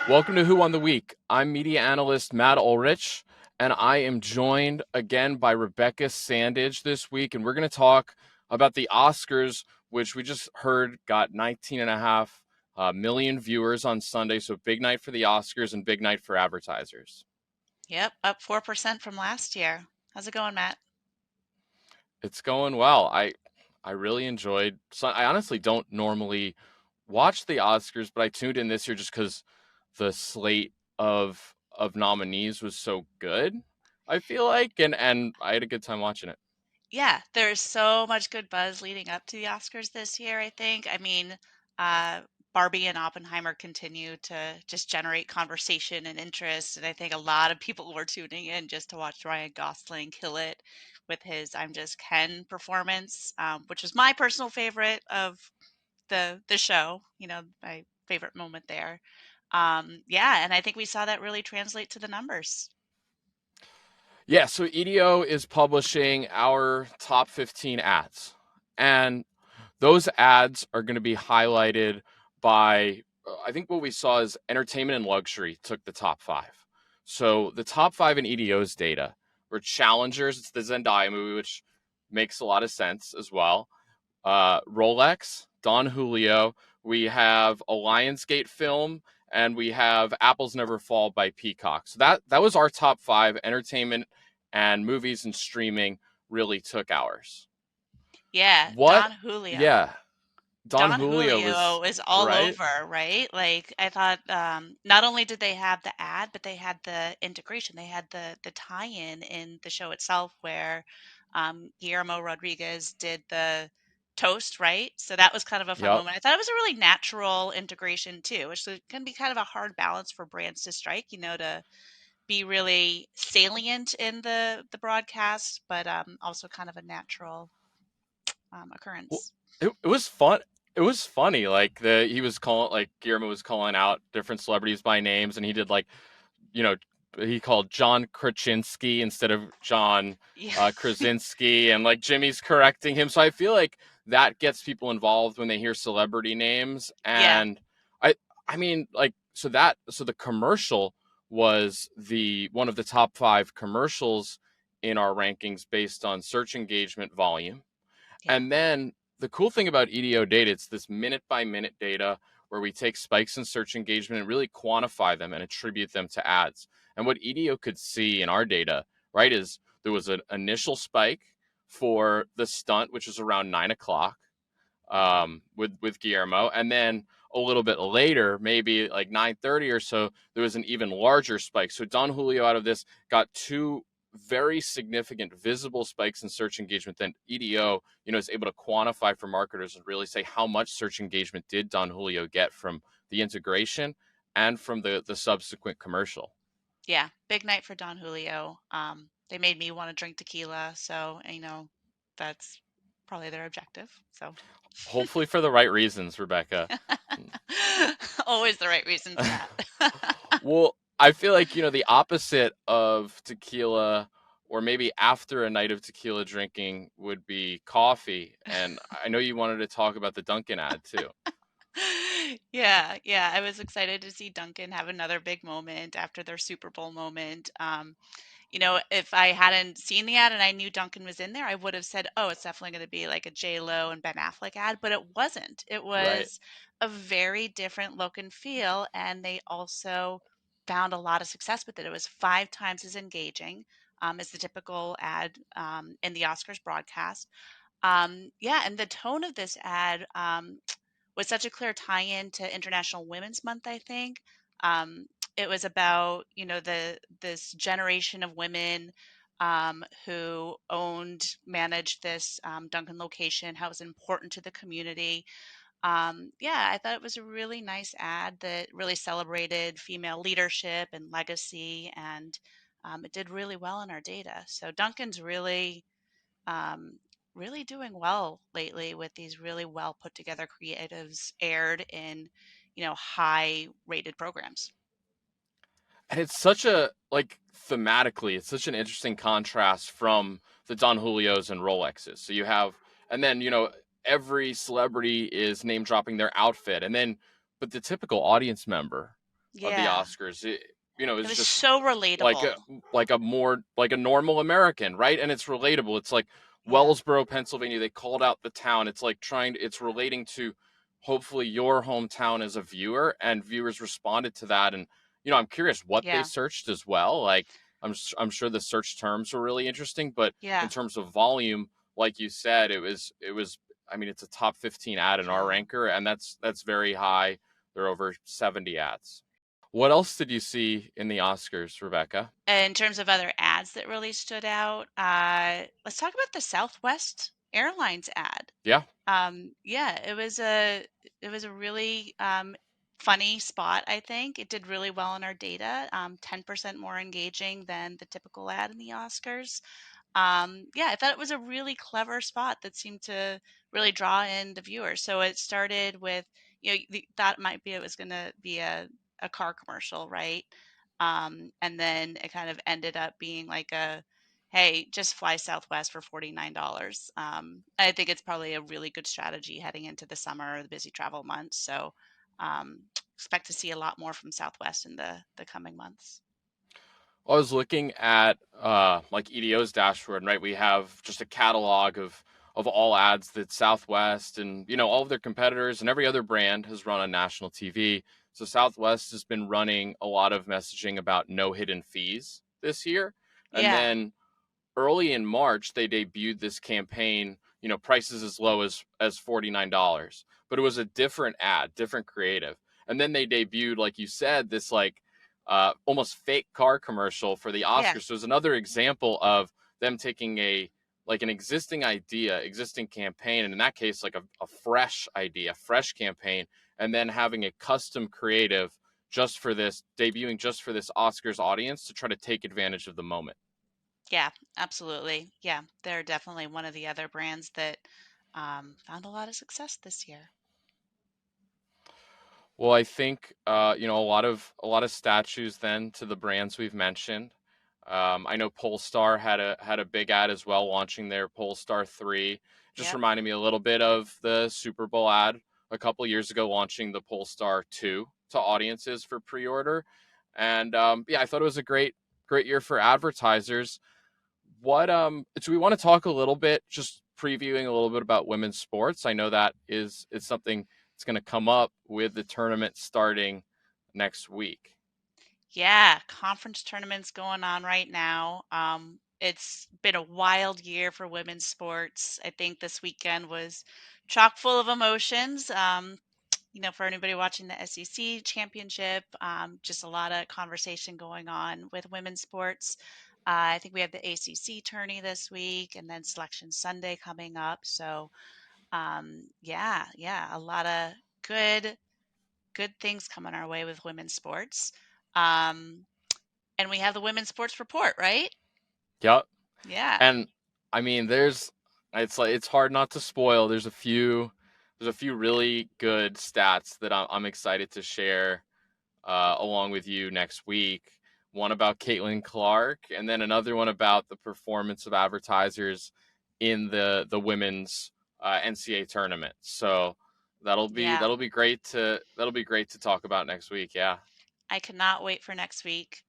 Welcome to Who Won the Week. I'm media analyst Matt Ulrich, and I am joined again by Rebecca Sandidge this week, and we're going to talk about the Oscars, which we just heard got 19.5 million viewers on Sunday. So big night for the Oscars and big night for advertisers. Yep, up 4% from last year. How's it going, Matt? It's going well. I really enjoyed. So I honestly don't normally watch the Oscars, but I tuned in this year just because the slate of nominees was so good. I feel like, and I had a good time watching it. Yeah, there's so much good buzz leading up to the Oscars this year, I think. I mean, uh, Barbie and Oppenheimer continue to just generate conversation and interest, and I think a lot of people were tuning in just to watch Ryan Gosling kill it with his "I'm Just Ken" performance, which was my personal favorite of the show. My favorite moment there. Yeah, and I think we saw that really translate to the numbers. Yeah, so EDO is publishing our top 15 ads. And those ads are going to be highlighted by, I think what we saw is entertainment and luxury took the top five. So the top five in EDO's data were Challengers, it's the Zendaya movie, which makes a lot of sense as well. Rolex, Don Julio, we have a Lionsgate film, and we have Apples Never Fall by Peacock. So that was our top five. Entertainment and movies and streaming really took ours. Yeah, What? Don Julio. Yeah, Don Don Julio was Julio is all right. over, right? Like I thought, not only did they have the ad, but they had the integration. They had the tie-in in the show itself, where Guillermo Rodriguez did the toast, right? So that was kind of a fun Yep. moment. I thought it was a really natural integration too, which can be kind of a hard balance for brands to strike, to be really salient in the broadcast, but also kind of a natural Well, occurrence. it was fun. It was funny. Like he was calling, like Guillermo was calling out different celebrities by names, and he did like, you know, he called John Krasinski instead of John Yeah. Krasinski, and like Jimmy's correcting him. So I feel like that gets people involved when they hear celebrity names, Yeah. and I, I mean, like, so the commercial was the one of the top five commercials in our rankings based on search engagement volume. Yeah. And then the cool thing about EDO data, it's this minute by minute data where we take spikes in search engagement and really quantify them and attribute them to ads. And what EDO could see in our data, right, is there was an initial spike for the stunt, which was around 9 o'clock with Guillermo, and then a little bit later, maybe like 9:30 or so, there was an even larger spike. So Don Julio out of this got two very significant visible spikes in search engagement. Then EDO, is able to quantify for marketers and really say how much search engagement did Don Julio get from the integration and from the subsequent commercial. Yeah. Big night for Don Julio. They made me want to drink tequila, so that's probably their objective. So Hopefully for the right reasons, Rebecca. always the right reasons, Matt. Well, I feel like, the opposite of tequila, or maybe after a night of tequila drinking, would be coffee. And I know you wanted to talk about the Dunkin' ad too. Yeah, yeah. I was excited to see Duncan have another big moment after their Super Bowl moment. If I hadn't seen the ad and I knew Duncan was in there, I would have said, "Oh, it's definitely going to be like a J Lo and Ben Affleck ad," but it wasn't. It Right. was a very different look and feel, and they also found a lot of success with it. It was 5 times as engaging as the typical ad in the Oscars broadcast. Yeah, and the tone of this ad was such a clear tie-in to International Women's Month, I think. Um, it was about, this generation of women who managed this Dunkin' location, how it was important to the community. Yeah, I thought it was a really nice ad that really celebrated female leadership and legacy, and it did really well in our data. So Dunkin's um, really doing well lately with these really well put together creatives aired in, high rated programs. And it's such a, like, thematically, it's such an interesting contrast from the Don Julios and Rolexes. So you have, and then, every celebrity is name dropping their outfit. And then, but the typical audience member, of the Yeah. Oscars. It It was was just so like relatable. a more like a normal American, right? And it's relatable. It's like Yeah. Wellsboro, Pennsylvania. They called out the town. It's like it's relating to hopefully your hometown as a viewer, and viewers responded to that. And I'm curious what they Yeah. searched as well. Like I'm sure the search terms were really interesting, but in Yeah. terms of volume, like you said, it was. I mean, it's a top 15 ad in our Yeah. ranker, and that's very high. There are over 70 ads. What else did you see in the Oscars, Rebecca? In terms of other ads that really stood out, let's talk about the Southwest Airlines ad. Yeah. Yeah, it was a really funny spot, I think. It did really well in our data, 10% more engaging than the typical ad in the Oscars. Yeah, I thought it was a really clever spot that seemed to really draw in the viewers. So it started with, thought might be it was going to be a car commercial, right? And then it kind of ended up being like hey, just fly Southwest for $49. I think it's probably a really good strategy heading into the summer or the busy travel months. So um, expect to see a lot more from Southwest in the coming months. I was looking at like EDO's dashboard, and right, we have just a catalog of all ads that Southwest and all of their competitors and every other brand has run on national TV. So Southwest has been running a lot of messaging about no hidden fees this year. And Yeah, then early in March, they debuted this campaign, prices as low as $49. But it was a different ad, different creative. And then they debuted, like you said, this like almost fake car commercial for the yeah. Oscars. So it was another example of them taking an existing idea, existing campaign, and in that case, like a fresh idea, fresh campaign, and then having a custom creative just for this, debuting just for this Oscars audience to try to take advantage of the moment. Yeah, absolutely. Yeah, they're definitely one of the other brands that found a lot of success this year. Well, I think a lot of statues then to the brands we've mentioned. I know Polestar had a big ad as well, launching their Polestar 3. Just Yep. reminded me a little bit of the Super Bowl ad a couple years ago, launching the Polestar 2 to audiences for pre-order. And yeah, I thought it was a great year for advertisers. What do we want to talk a little bit, just previewing a little bit about women's sports? I know that it's something that's going to come up with the tournament starting next week. Yeah, conference tournaments going on right now. It's been a wild year for women's sports. I think this weekend was chock full of emotions. For anybody watching the SEC championship, just a lot of conversation going on with women's sports. I think we have the ACC tourney this week and then Selection Sunday coming up. So, yeah, yeah, a lot of good, good things coming our way with women's sports. Um, and we have the women's sports report, right? Yep. Yeah, And I mean, it's hard not to spoil. There's a few really good stats that I'm excited to share along with you next week. One about Caitlin Clark, and then another one about the performance of advertisers in the women's NCAA tournament. So that'll be yeah. that'll be great to talk about next week. Yeah, I cannot wait for next week.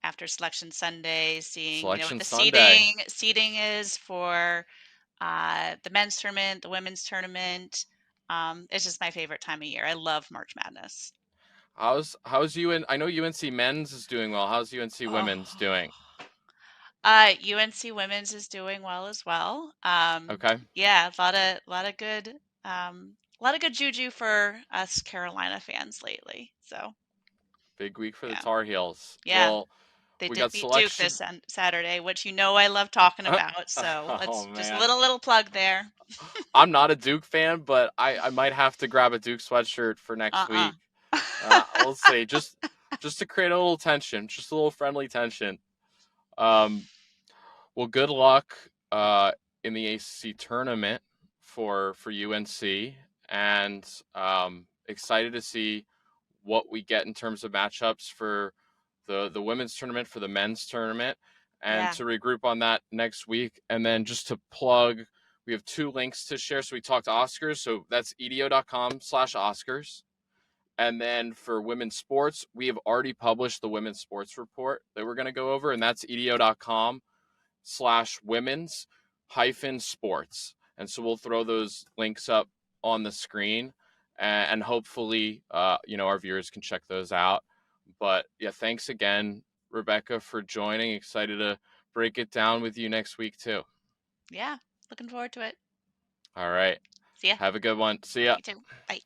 After Selection Sunday, seeing what Selection the Sunday. seating is for the men's tournament, the women's tournament. It's just my favorite time of year. I love March Madness. How's you and I know UNC men's is doing well. How's UNC Oh, women's doing? UNC women's is doing well as well. Okay, Yeah, a lot of good juju for us Carolina fans lately. So big week for the yeah, Tar Heels. yeah. Well, They we did got beat Duke selection. this Saturday, which I love talking about. So Oh let's just a man, little plug there. I'm not a Duke fan, but I might have to grab a Duke sweatshirt for next Uh-uh. week. We'll see. Just to create a little tension, just a little friendly tension. Um, well, good luck in the ACC tournament for UNC, and excited to see what we get in terms of matchups for the women's tournament, for the men's tournament, and Yeah. to regroup on that next week. And then just to plug, we have two links to share. So we talked Oscars, so that's edo.com/Oscars. And then for women's sports, we have already published the women's sports report that we're going to go over, and that's edo.com/women's hyphen sports. And so we'll throw those links up on the screen, and hopefully, our viewers can check those out. But yeah, thanks again, Rebecca, for joining. Excited to break it down with you next week too. Yeah, looking forward to it. All right. See ya. Have a good one. See ya. You too. Bye.